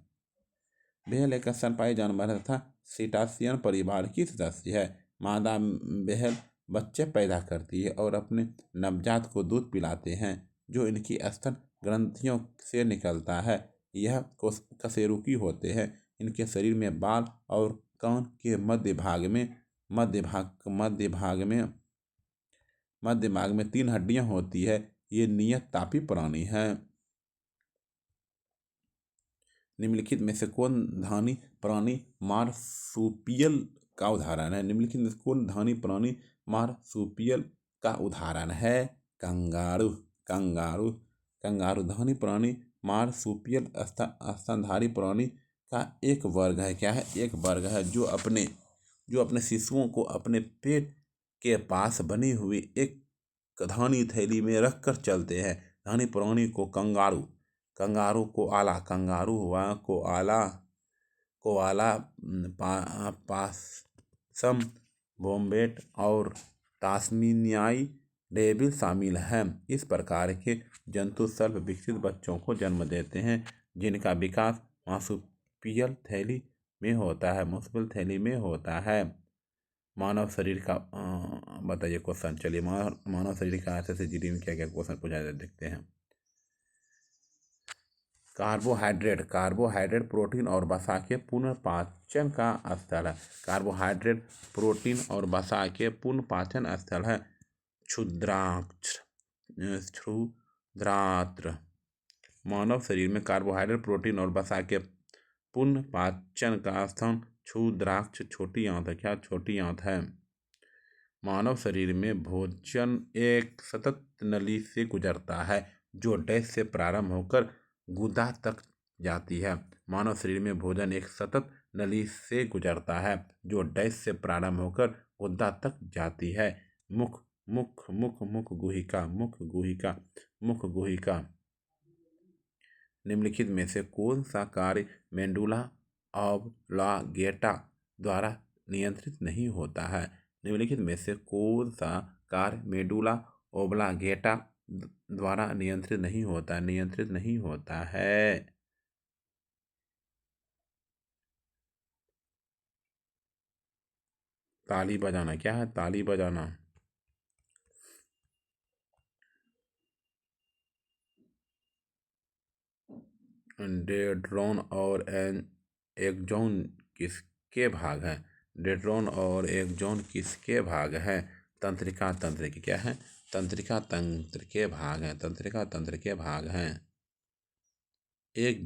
बेहेल एक स्तनपायी जानवर है तथा सीटासियन परिवार की सदस्य है। मादा बेहेल बच्चे पैदा करती है और अपने नवजात को दूध पिलाते हैं जो इनकी स्तन ग्रंथियों से निकलता है। यह कशेरुकी होते हैं। इनके शरीर में बाल और कान के मध्य भाग में 3 हड्डियां होती है। ये नियत तापी प्राणी है। निम्नलिखित में से कौन धानी प्राणी मार्सुपियल का उदाहरण है? कंगारू धानी प्राणी मार्सुपियल स्तनधारी प्राणी का एक वर्ग है। क्या है? एक वर्ग है जो अपने शिशुओं को अपने पेट के पास बनी हुई एक धानी थैली में रखकर चलते हैं। धानी प्राणी को कंगारू, कंगारू को आला, कंगारू हुआ को आला, पासम, वोम्बेट और टास्मेनियाई डेविल शामिल हैं। इस प्रकार के जंतु स्वल्प विकसित बच्चों को जन्म देते हैं, जिनका विकास मार्सुपियल थैली में होता है। मानव शरीर का बताइए क्वेश्चन। चलिए मानव शरीर का ऐसे जीडी में क्या क्या क्वेश्चन पूछा जाता है देखते हैं। कार्बोहाइड्रेट प्रोटीन और वसा के पुनर्पाचन का स्थल है। कार्बोहाइड्रेट प्रोटीन और वसा के पुनर्पाचन स्थल है। क्षुद्रांत्र मानव शरीर में कार्बोहाइड्रेट प्रोटीन और वसा के पुनर्पाचन का स्थान क्षुद्राक्ष छोटी आंत है। क्या छोटी आंत है। मानव शरीर में भोजन एक सतत नली से गुजरता है, जो डैश से प्रारंभ होकर गुदा तक जाती है। मानव शरीर में भोजन एक सतत नली से गुजरता है, जो डैश से प्रारंभ होकर गुदा तक जाती है। मुख गुहिका निम्नलिखित में से कौन सा कार्य मेडुला ऑब्लांगेटा द्वारा नियंत्रित नहीं होता है। निम्नलिखित में से कौन सा कार्य मेडुला ऑब्लांगेटा द्वारा नियंत्रित नहीं होता है। ताली बजाना। क्या है ताली बजाना। डेंड्रॉन और एक्सॉन किसके भाग हैं। डेंड्रॉन और एक्सॉन किसके भाग हैं। तंत्रिका तंत्र के क्या है। तंत्रिका तंत्र के भाग हैं। एक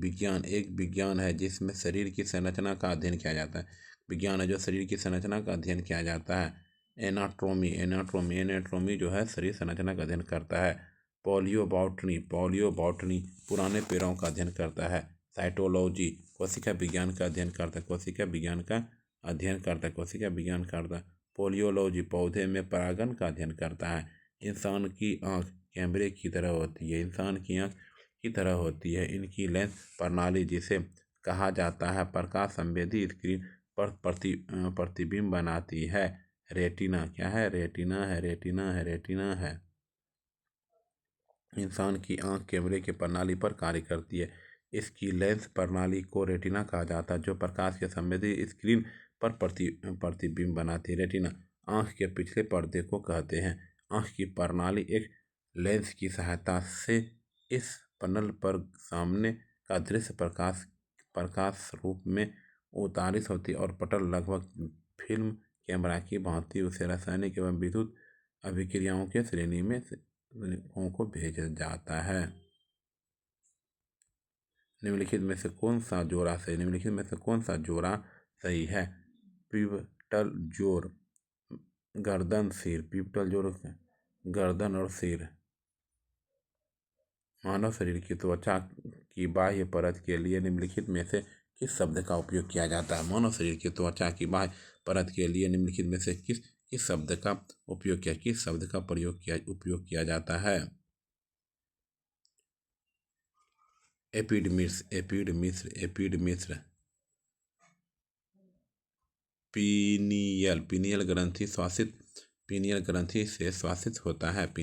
विज्ञान है जिसमें शरीर की संरचना का अध्ययन किया जाता है। विज्ञान है जो शरीर की संरचना का अध्ययन किया जाता है। एनाटॉमी जो है शरीर संरचना का अध्ययन करता है। पॉलियोबॉटनी पुराने पेड़ों का अध्ययन करता है। साइटोलॉजी कोशिका विज्ञान का अध्ययन करता है। पोलियोलॉजी पौधे में परागण का अध्ययन करता है। इंसान की आँख कैमरे की तरह होती है। इनकी लेंस प्रणाली, जिसे कहा जाता है प्रकाश संवेदी स्क्रीन पर प्रतिबिंब बनाती है। रेटिना क्या है। रेटिना है। इंसान की आँख कैमरे की प्रणाली पर कार्य करती है। इसकी लेंस प्रणाली को रेटिना कहा जाता है, जो प्रकाश के संवेदी स्क्रीन पर प्रतिबिंब बनाती है। रेटिना आँख के पिछले पर्दे को कहते हैं। आँख की प्रणाली एक लेंस की सहायता से इस पैनल पर सामने का दृश्य प्रकाश रूप में उतारित होती है और पटल लगभग फिल्म कैमरा की भांति उसे रासायनिक एवं विद्युत अभिक्रियाओं के श्रेणी में को भेजा जाता है। निम्नलिखित में से कौन सा जोड़ा सही है। पिवटल जोड़ गर्दन सिर। पिवटल जोड़ गर्दन और सिर। मानव शरीर की त्वचा की बाह्य परत के लिए निम्नलिखित में से किस शब्द का उपयोग किया जाता है। मानव शरीर की त्वचा की बाह्य परत के लिए निम्नलिखित में से किस शब्द का उपयोग किया जाता है। एपिडर्मिस। पीनियल ग्रंथि से श्वासित होता है।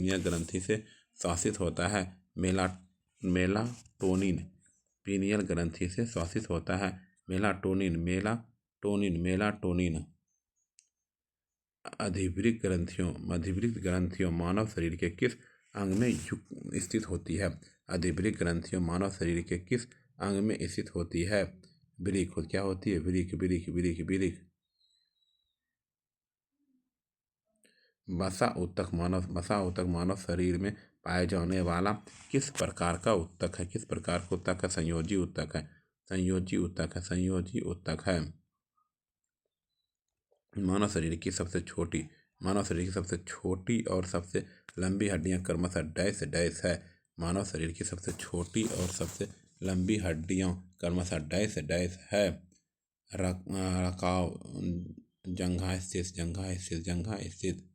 मेलाटोनिन पीनियल ग्रंथि से श्वासित होता है। मेलाटोनिन अधिवृक्क ग्रंथियों मानव शरीर के किस अंग में स्थित होती है। अधिवृक्क ग्रंथियों मानव शरीर के किस अंग में स्थित होती है। वृक्क क्या होती है। वृक्क। वसा ऊतक मानव शरीर में पाए जाने वाला किस प्रकार का ऊतक है। संयोजी ऊतक है। मानव शरीर की सबसे छोटी और सबसे लंबी हड्डियां क्रमशः डैश है। मानव शरीर की सबसे छोटी और सबसे लंबी हड्डियां क्रमशः डैश है। रकाव जंघा स्थित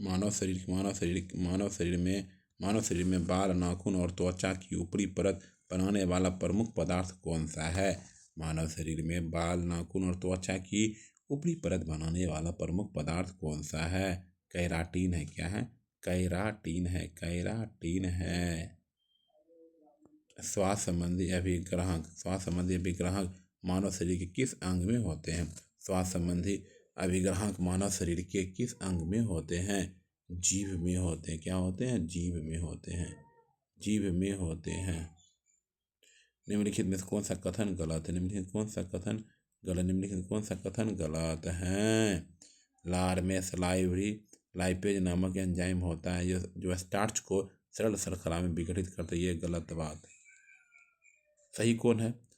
मानव शरीर में बाल, नाखून और त्वचा की ऊपरी परत बनाने वाला प्रमुख पदार्थ कौन सा है? मानव शरीर में बाल, नाखून और त्वचा की ऊपरी परत बनाने वाला प्रमुख पदार्थ कौन सा है? कैराटीन है। क्या है? कैराटीन है। कैराटीन है। श्वास संबंधी अभिग्राहक मानव शरीर के किस अंग में होते हैं? श्वास संबंधी अभिग्राहक मानव शरीर के किस अंग में होते हैं? जीभ में होते हैं। क्या होते हैं? जीभ में होते हैं। जीभ में होते हैं। निम्नलिखित में से कौन सा कथन गलत है? निम्नलिखित कौन सा कथन गलत है? लार में लाइपेज नामक एंजाइम होता है जो स्टार्च को सरल शर्करा में विघटित करता है। ये गलत बात। सही कौन है?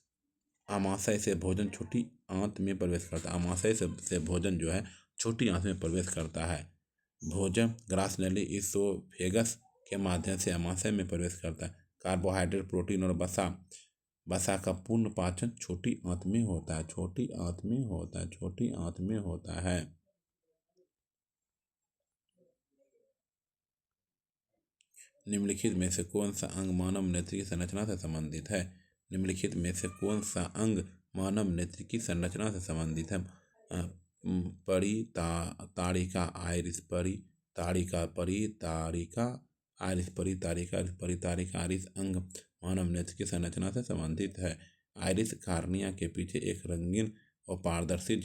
आमाशय से भोजन छोटी आंत में प्रवेश करता है। आमाशय से भोजन जो है छोटी आंत में प्रवेश करता है। भोजन ग्रासनली इसोफेगस के माध्यम से आमाशय में प्रवेश करता है। कार्बोहाइड्रेट, प्रोटीन और वसा का पूर्ण पाचन छोटी आंत में होता है। छोटी आंत में होता है। निम्नलिखित में से कौन सा अंग मानव नेत्र की संरचना से संबंधित है? निम्नलिखित में से कौन सा अंग मानव नेत्र की संरचना से संबंधित है? परितारिका आइरिस, परितारिका आइरिस अंग मानव नेत्र की संरचना से संबंधित है। आइरिस कार्निया के पीछे एक रंगीन और पारदर्शी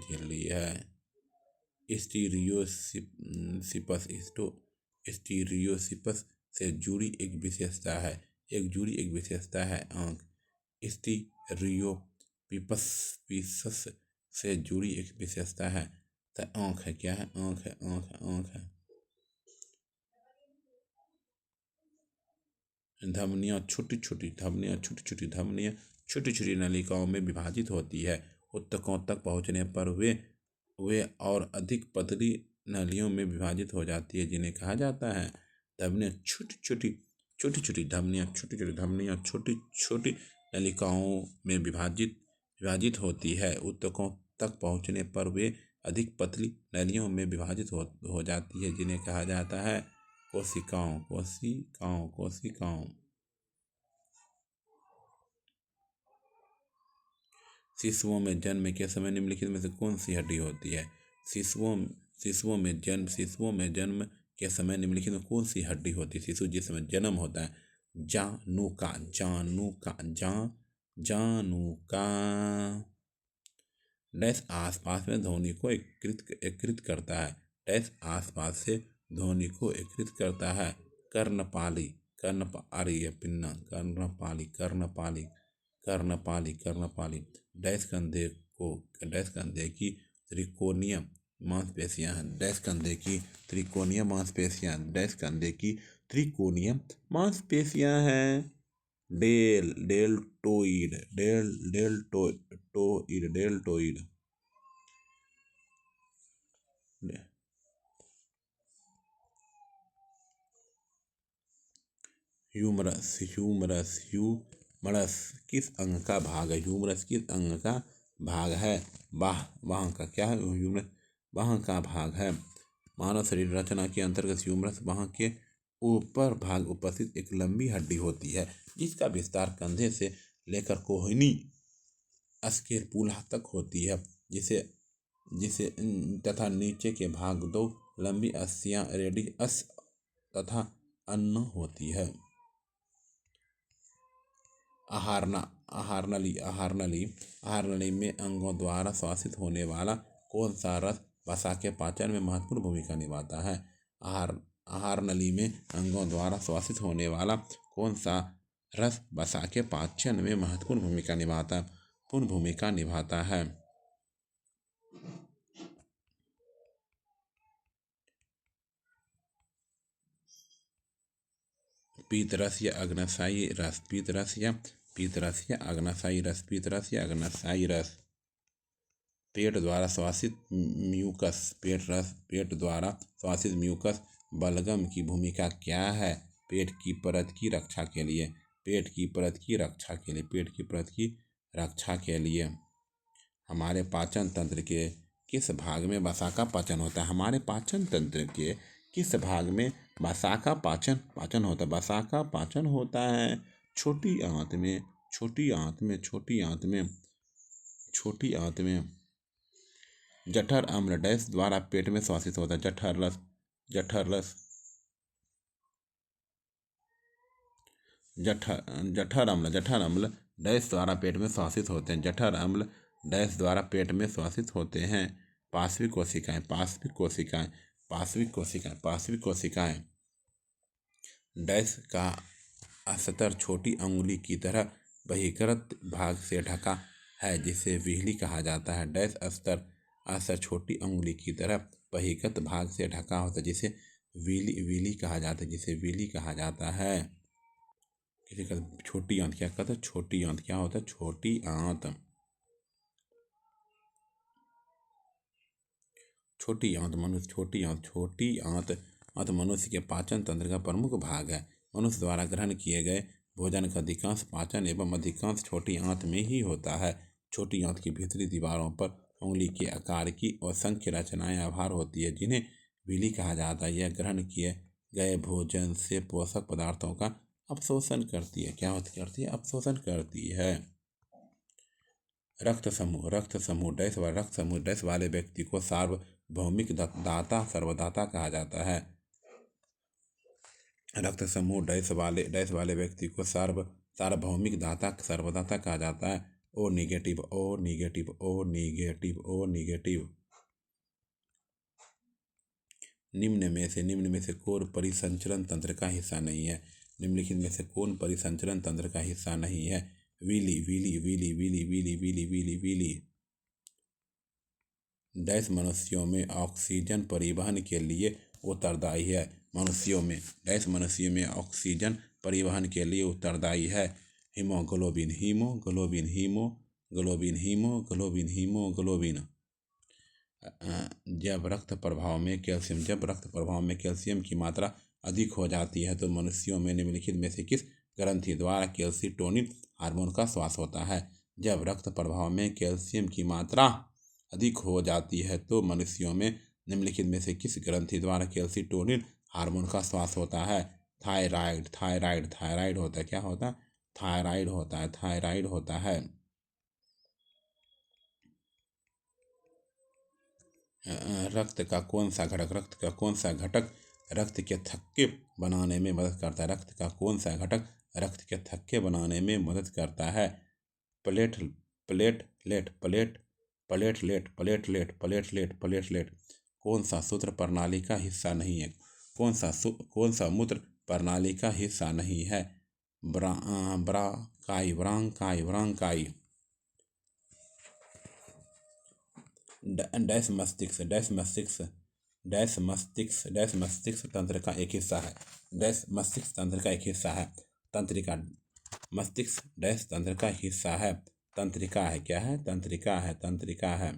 झिल्ली है। स्टीरियोसिपस से जुड़ी एक विशेषता है आंख। स्टीरियोपिपस से जुड़ी एक विशेषता है आंख है। क्या है? आंख है। धमनियाँ छोटी छोटी नलिकाओं में विभाजित होती है। ऊतकों तक पहुँचने पर वे और अधिक पतली नलियों में विभाजित हो जाती है, जिन्हें कहा जाता है धमनियाँ। छोटी धमनियाँ छोटी नलिकाओं में विभाजित होती है। ऊतकों तक पहुँचने पर वे अधिक पतली नलियों में विभाजित हो जाती है, जिन्हें कहा जाता है कोशिकाओं। शिशुओं में जन्म के समय निम्नलिखित में से कौन सी हड्डी होती है? शिशुओं में जन्म के समय निम्नलिखित में कौन सी हड्डी होती है? शिशु जिस समय जन्म होता है, जानुका डैश आसपास में ध्वनि को एकत्रित करता है। डैश आसपास से ध्वनि को एकत्रित करता है। कर्णपाली डैश कंधे की त्रिकोणीय मांसपेशियां हैं। डैश कंधे की त्रिकोणीय मांसपेशियां हैं। डेल्टोइड ह्यूमरस किस अंग का भाग है? बाह का। क्या है? ह्यूमरस बाह का भाग है। मानव शरीर रचना के अंतर्गत ह्यूमरस बाह के ऊपर भाग उपस्थित एक लंबी हड्डी होती है, जिसका विस्तार कंधे से लेकर कोहनी स्कैपुला तक होती है, जिसे तथा नीचे के भाग दो लंबी अस्थियां रेडियस तथा अन्न होती है। आहार नली में अंगों द्वारा श्वसित होने वाला कौन सा रस वसा के पाचन में महत्वपूर्ण भूमिका निभाता है? आहार नली में अंगों द्वारा श्वसित होने वाला कौन सा रस वसा के पाचन में महत्वपूर्ण भूमिका निभाता है? पीतरस या अग्नाशयी रस। पेट द्वारा श्वसित म्यूकस बलगम की भूमिका क्या है? पेट की परत की रक्षा के लिए हमारे पाचन तंत्र के किस भाग में वसा का पाचन होता है? हमारे पाचन तंत्र के किस भाग में वसा का पाचन होता है? वसा का पाचन होता है छोटी आंत में, छोटी आंत में, छोटी आंत में, छोटी आंत में। जठर अम्ल डैश द्वारा पेट में श्वासित होता है? जठर रस, जठर रस, जठर अम्ल डैश द्वारा पेट में श्वासित होते हैं? जठर अम्ल डैश द्वारा पेट में श्वासित होते हैं? पार्श्विक कोशिकाएं, पार्श्विक कोशिकाएं, पार्श्विक कोशिकाएं, पार्श्विक कोशिकाएं। डैश का अस्तर छोटी अंगुली की तरह बहिर्गत भाग से ढका है जिसे व्हीली कहा जाता है? डैश अस्तर छोटी अंगुली की तरह बहिर्गत भाग से ढका होता है जिसे व्हीली कहा जाता है, जिसे व्हीली कहा जाता है। किसी का छोटी आंत क्या कहते हैं? छोटी आंत क्या होता है? छोटी आंत, छोटी आंत मनुष्य, छोटी आंत, छोटी आंत मनुष्य के पाचन तंत्र का प्रमुख भाग है। मनुष्य द्वारा ग्रहण किए गए भोजन का अधिकांश पाचन एवं अधिकांश छोटी आंत में ही होता है। छोटी आंत की भीतरी दीवारों पर उंगली के आकार की असंख्य रचनाएं आभार होती है जिन्हें विली कहा जाता है। यह ग्रहण किए गए भोजन से पोषक पदार्थों का अवशोषण करती है। क्या करती है? अवशोषण करती है। रक्त समूह डैश वाले व्यक्ति को सार्वभौमिक सर्वदाता कहा जाता है? रक्त समूह डैश वाले व्यक्ति को सार्वभौमिक सर्वदाता कहा जाता है? O negative, O negative, O negative, O negative. निम्न में से कौन परिसंचरण तंत्र का हिस्सा नहीं है? निम्नलिखित में से कौन परिसंचरण तंत्र का हिस्सा नहीं है? Villi, villi, villi, villi, villi, villi, villi, villi. Dash मनुष्यों में ऑक्सीजन परिवहन के लिए उत्तरदायी है? मनुष्यों में ऑक्सीजन परिवहन के लिए उत्तरदायी है? Haemoglobin, haemoglobin, haemoglobin, haemoglobin, haemoglobin. जब रक्त प्रभाव में कैल्शियम की मात्रा अधिक हो जाती है तो मनुष्यों में निम्नलिखित में से किस ग्रंथि द्वारा कैल्सिटोनिन हार्मोन का स्राव होता है? जब रक्त प्रभाव में कैल्शियम की मात्रा अधिक हो जाती है तो मनुष्यों में निम्नलिखित में से किस ग्रंथि द्वारा कैल्सिटोनिन हार्मोन का स्राव होता है? थायराइड, थायराइड, थायराइड होता है। क्या होता है? थायराइड होता है, थायराइड होता है। रक्त का कौन सा घटक रक्त के थक्के बनाने में मदद करता है? रक्त का कौन सा घटक रक्त के थक्के बनाने में मदद करता है? प्लेटलेट। कौन सा सूत्र प्रणाली का हिस्सा नहीं है? कौन सा मूत्र प्रणाली का हिस्सा नहीं है? ब्रांकाई। डैश मस्तिष्क तंत्र का एक हिस्सा है? डैश मस्तिष्क तंत्र का एक हिस्सा है? तंत्रिका। मस्तिष्क डैश तंत्र का हिस्सा है? तंत्रिका है। क्या है? तंत्रिका है, तंत्रिका है।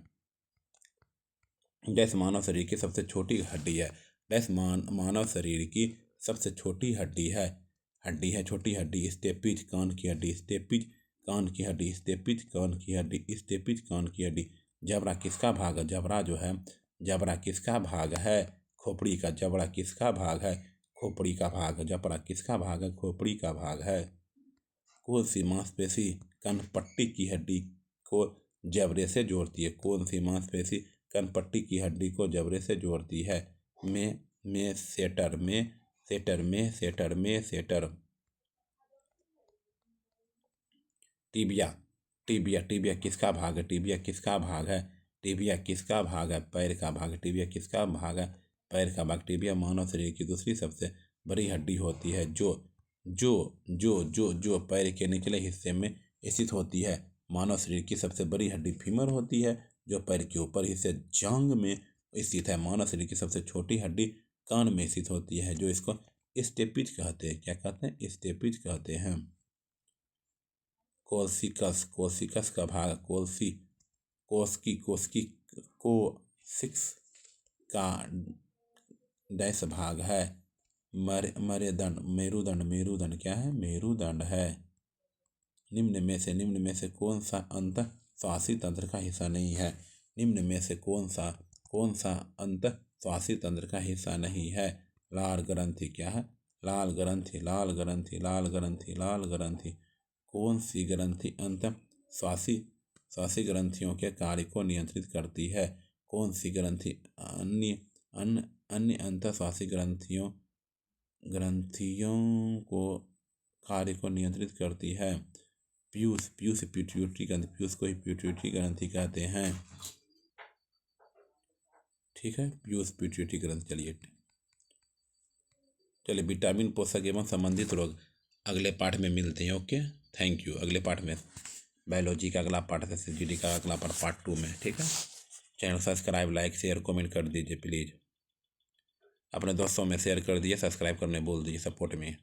डैश मानव शरीर की सबसे छोटी हड्डी है? डैश मानव शरीर की सबसे छोटी हड्डी है? छोटी हड्डी स्टेपिज कान की हड्डी, स्टेपिज कान की हड्डी, स्टेपिज कान की हड्डी, स्टेपिज कान की हड्डी। जबड़ा किसका भाग है? जबड़ा किसका भाग है? खोपड़ी का। जबड़ा किसका भाग है? खोपड़ी का भाग। जबड़ा किसका भाग है? खोपड़ी का भाग है। कौन सी मांसपेशी कनपट्टी की हड्डी को जबड़े से जोड़ती है? कौन सी मांसपेशी कनपट्टी की हड्डी को जबड़े से जोड़ती है? सेटर। टीबिया किसका भाग है? टीबिया किसका भाग है? टीबिया किसका भाग है? पैर का भाग। टीबिया किसका भाग है? पैर का भाग। टीबिया मानव शरीर की दूसरी सबसे बड़ी हड्डी होती है जो पैर के निचले हिस्से में स्थित होती है। मानव शरीर की सबसे बड़ी हड्डी फीमर होती है जो पैर के ऊपर हिस्से जांघ में स्थित है। मानव शरीर की सबसे छोटी हड्डी कान में स्थित होती है जो इसको स्टेपिज कहते हैं। क्या कहते हैं? स्टेपिज कहते हैं। कोशिकस का भाग। कोशिक्स का डैश भाग है? मेरुदंड। क्या है? मेरुदंड है। निम्न में से कौन सा अंतःश्वासी तंत्र का हिस्सा नहीं है? निम्न में से कौन सा अंत श्वासी तंत्र का हिस्सा नहीं है? लाल ग्रंथि क्या है? लाल ग्रंथि, लाल ग्रंथि, लाल ग्रंथि, लाल ग्रंथि। कौन सी ग्रंथि अंत श्वासी ग्रंथियों के कार्य को नियंत्रित करती है? कौन सी ग्रंथि अन्य अंत श्वासी ग्रंथियों को कार्य को नियंत्रित करती है? पीयूष पिट्यूटरी ग्रंथि, पीयूष को ही पिट्यूटरी ग्रंथि कहते हैं। ठीक है, पीयूष पिट्यूटरी ग्रंथि। चलिए विटामिन, पोषक एवं संबंधित रोग अगले पाठ में मिलते हैं। Okay, thank you. अगले पाठ में बायोलॉजी का अगला पाठ है, जीडी का अगला पार्ट 2 में। ठीक है, channel subscribe, like, share, comment कर दीजिए प्लीज़। अपने दोस्तों में शेयर कर दिए, सब्सक्राइब करने बोल दीजिए, सपोर्ट में।